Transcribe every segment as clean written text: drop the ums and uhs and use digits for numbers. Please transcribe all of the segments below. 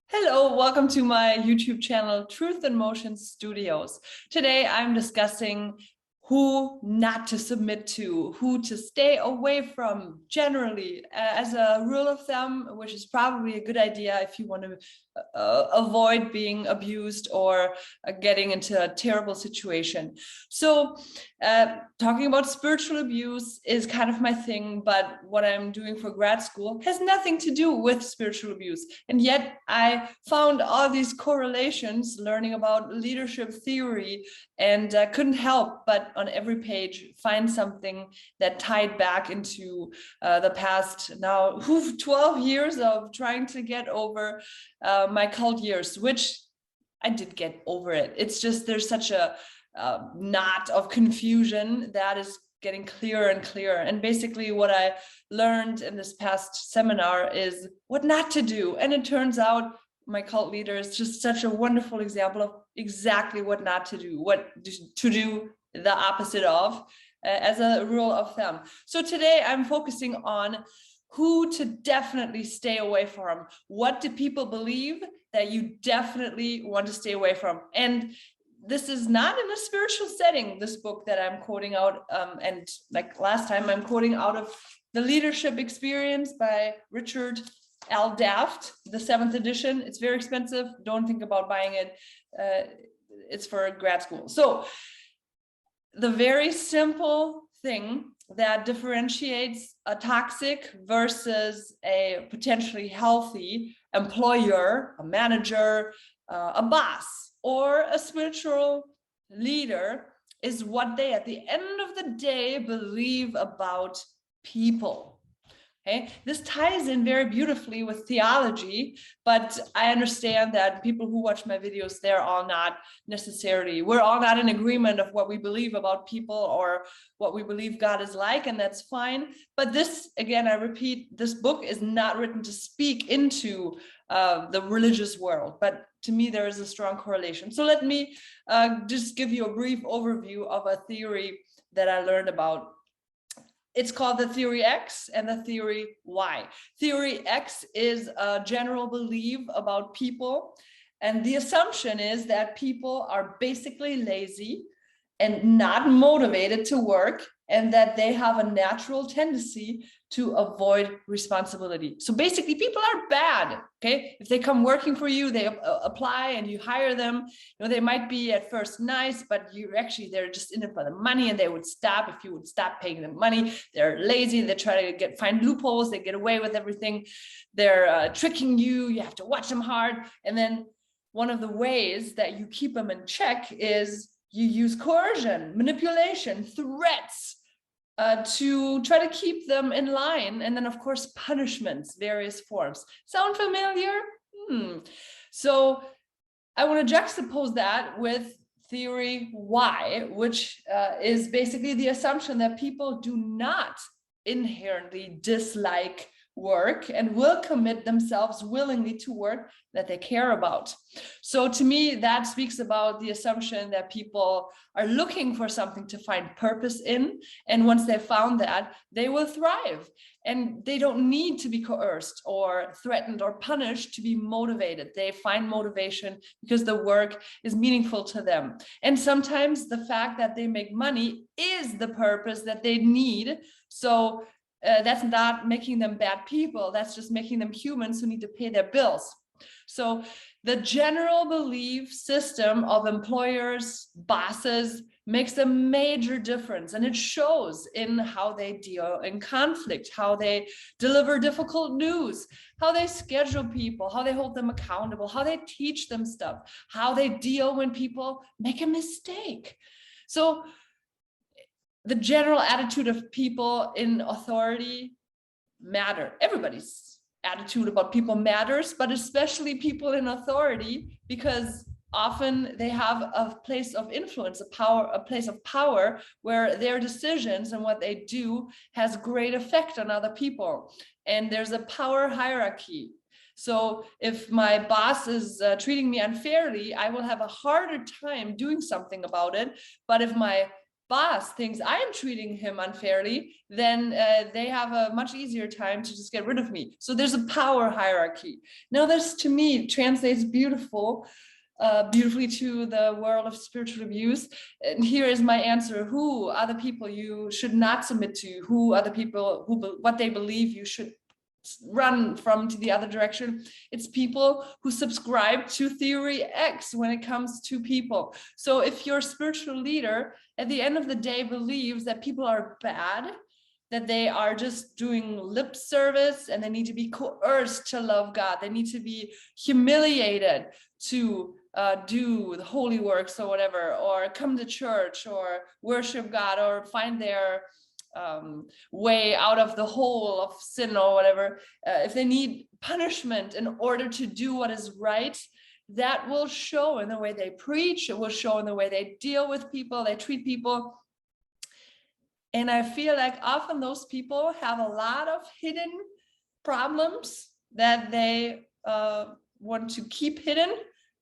Hello, welcome to my YouTube channel, Truth in Motion Studios. Today I'm discussing who not to submit to, who to stay away from generally, as a rule of thumb, which is probably a good idea if you want to avoid being abused or getting into a terrible situation. So talking about spiritual abuse is kind of my thing, but what I'm doing for grad school has nothing to do with spiritual abuse. And yet I found all these correlations learning about leadership theory and couldn't help but on every page find something that tied back into the past now 12 years of trying to get over my cult years, which I did get over it. It's just there's such a knot of confusion that is getting clearer and clearer. And basically what I learned in this past seminar is what not to do. And it turns out my cult leader is just such a wonderful example of exactly what not to do, what to do the opposite of, as a rule of thumb. So today I'm focusing on who to definitely stay away from. What do people believe that you definitely want to stay away from? And this is not in a spiritual setting, this book that I'm quoting out. And like last time, I'm quoting out of The Leadership Experience by Richard L. Daft, the 7th edition. It's very expensive. Don't think about buying it. It's for grad school. So the very simple thing that differentiates a toxic versus a potentially healthy employer, a manager, a boss, or a spiritual leader is what they, at the end of the day, believe about people. Okay, this ties in very beautifully with theology, but I understand that people who watch my videos, we're all not in agreement of what we believe about people or what we believe God is like, and that's fine. But this, again, I repeat, this book is not written to speak into the religious world, but to me, there is a strong correlation. So let me just give you a brief overview of a theory that I learned about. It's called the theory X and the theory Y. Theory X is a general belief about people. And the assumption is that people are basically lazy and not motivated to work, and that they have a natural tendency to avoid responsibility. So basically people are bad, okay? If they come working for you, they apply and you hire them, they might be at first nice, but they're just in it for the money, and they would stop if you would stop paying them money. They're lazy, they try to find loopholes, they get away with everything. They're tricking you, you have to watch them hard. And then one of the ways that you keep them in check is you use coercion, manipulation, threats, to try to keep them in line. And then, of course, punishments, various forms. Sound familiar? So I want to juxtapose that with theory Y, which is basically the assumption that people do not inherently dislike work and will commit themselves willingly to work that they care about. So to me, that speaks about the assumption that people are looking for something to find purpose in. And once they've found that, they will thrive. And they don't need to be coerced or threatened or punished to be motivated. They find motivation because the work is meaningful to them. And sometimes the fact that they make money is the purpose that they need. So that's not making them bad people. That's just making them humans who need to pay their bills. So the general belief system of employers, bosses, makes a major difference. And it shows in how they deal in conflict, how they deliver difficult news, how they schedule people, how they hold them accountable, how they teach them stuff, how they deal when people make a mistake. So the general attitude of people in authority matter. Everybody's attitude about people matters, but especially people in authority, because often they have a place of influence, a place of power where their decisions and what they do has great effect on other people. And there's a power hierarchy. So if my boss is treating me unfairly, I will have a harder time doing something about it. But if my boss thinks I am treating him unfairly, then they have a much easier time to just get rid of me. So there's a power hierarchy. Now this, to me, translates beautifully to the world of spiritual abuse. And here is my answer. Who are the people you should not submit to? Who are the people who what they believe you should run from to the other direction? It's people who subscribe to theory X when it comes to people. So if your spiritual leader at the end of the day believes that people are bad, that they are just doing lip service and they need to be coerced to love God, they need to be humiliated to do the holy works or whatever, or come to church or worship God or find their way out of the hole of sin or whatever, if they need punishment in order to do what is right, that will show in the way they preach, it will show in the way they deal with people, they treat people. And I feel like often those people have a lot of hidden problems that they want to keep hidden.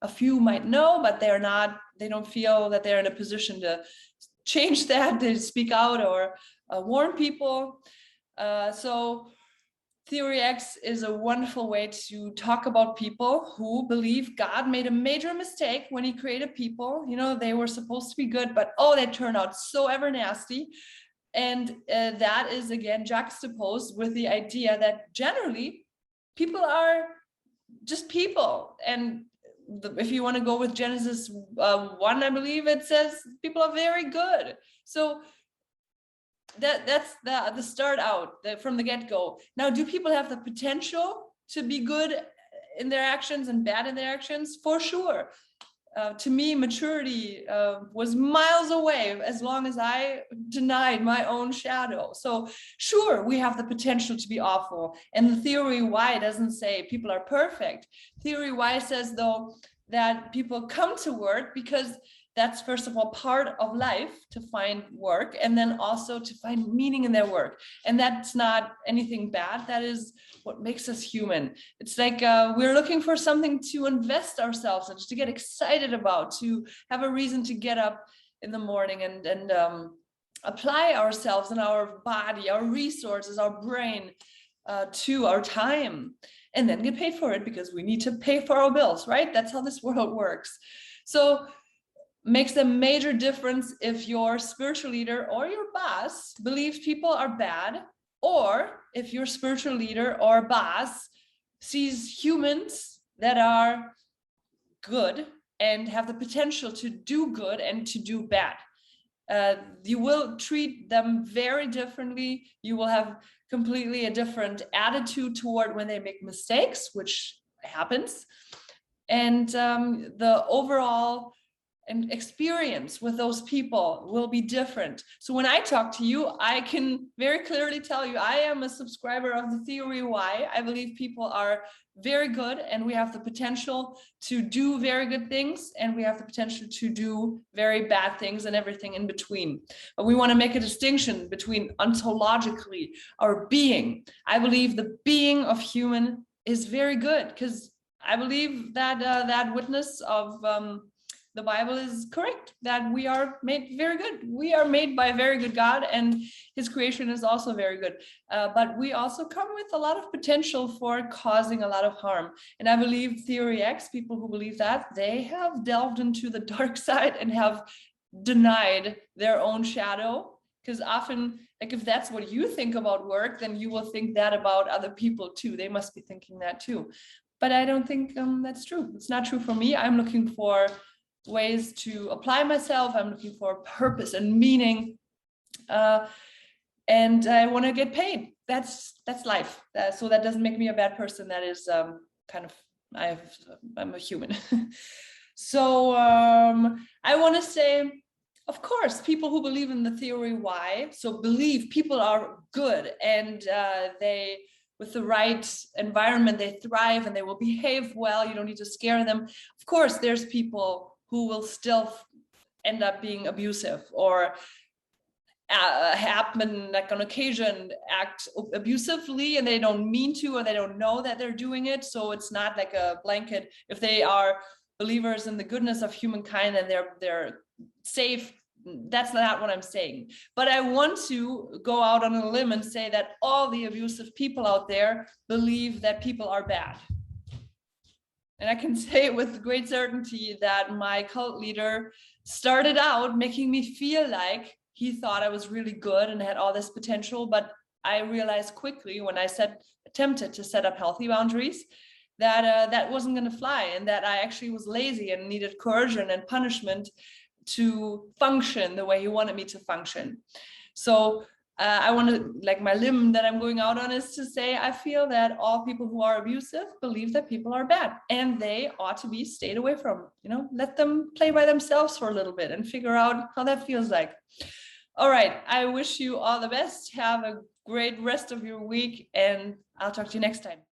A few might know, but they don't feel that they're in a position to change that, to speak out or warn people. So Theory X is a wonderful way to talk about people who believe God made a major mistake when he created people. You know, they were supposed to be good, but oh, they turned out so ever nasty. And that is again juxtaposed with the idea that generally people are just people. And if you want to go with Genesis 1, I believe it says people are very good. So that's the start out from the get-go. Now, do people have the potential to be good in their actions and bad in their actions? For sure. To me, maturity was miles away as long as I denied my own shadow. So sure, we have the potential to be awful. And the theory Y doesn't say people are perfect. Theory Y says, though, that people come to work because that's, first of all, part of life, to find work, and then also to find meaning in their work. And that's not anything bad. That is what makes us human. It's like we're looking for something to invest ourselves in, to get excited about, to have a reason to get up in the morning and apply ourselves and our body, our resources, our brain, to our time, and then get paid for it because we need to pay for our bills, right? That's how this world works. So makes a major difference if your spiritual leader or your boss believes people are bad, or if your spiritual leader or boss sees humans that are good and have the potential to do good and to do bad. You will treat them very differently. You will have completely a different attitude toward when they make mistakes, which happens. And the overall experience with those people will be different. So when I talk to you, I can very clearly tell you I am a subscriber of the theory Y. I believe people are very good and we have the potential to do very good things, and we have the potential to do very bad things and everything in between. But we want to make a distinction between ontologically our being. I believe the being of human is very good, because I believe that that witness of the Bible is correct, that we are made very good. We are made by a very good God, and his creation is also very good. But we also come with a lot of potential for causing a lot of harm. And I believe Theory X, people who believe that, they have delved into the dark side and have denied their own shadow. Because often, like, if that's what you think about work, then you will think that about other people too. They must be thinking that too. But I don't think that's true. It's not true for me. I'm looking for ways to apply myself. I'm looking for purpose and meaning, and I want to get paid. That's life. So that doesn't make me a bad person. That is kind of, I'm a human. So I want to say, of course, people who believe in the theory Y, so believe people are good and they, with the right environment, they thrive and they will behave well. You don't need to scare them. Of course, there's people who will still end up being abusive, or happen, like on occasion, act abusively, and they don't mean to, or they don't know that they're doing it. So it's not like a blanket. If they are believers in the goodness of humankind and they're safe, That's not what I'm saying. But I want to go out on a limb and say that all the abusive people out there believe that people are bad. And I can say with great certainty that my cult leader started out making me feel like he thought I was really good and had all this potential. But I realized quickly when I attempted to set up healthy boundaries that that wasn't going to fly, and that I actually was lazy and needed coercion and punishment to function the way he wanted me to function. So I want to, like, my limb that I'm going out on is to say, I feel that all people who are abusive believe that people are bad and they ought to be stayed away from, let them play by themselves for a little bit and figure out how that feels like. All right. I wish you all the best. Have a great rest of your week, and I'll talk to you next time.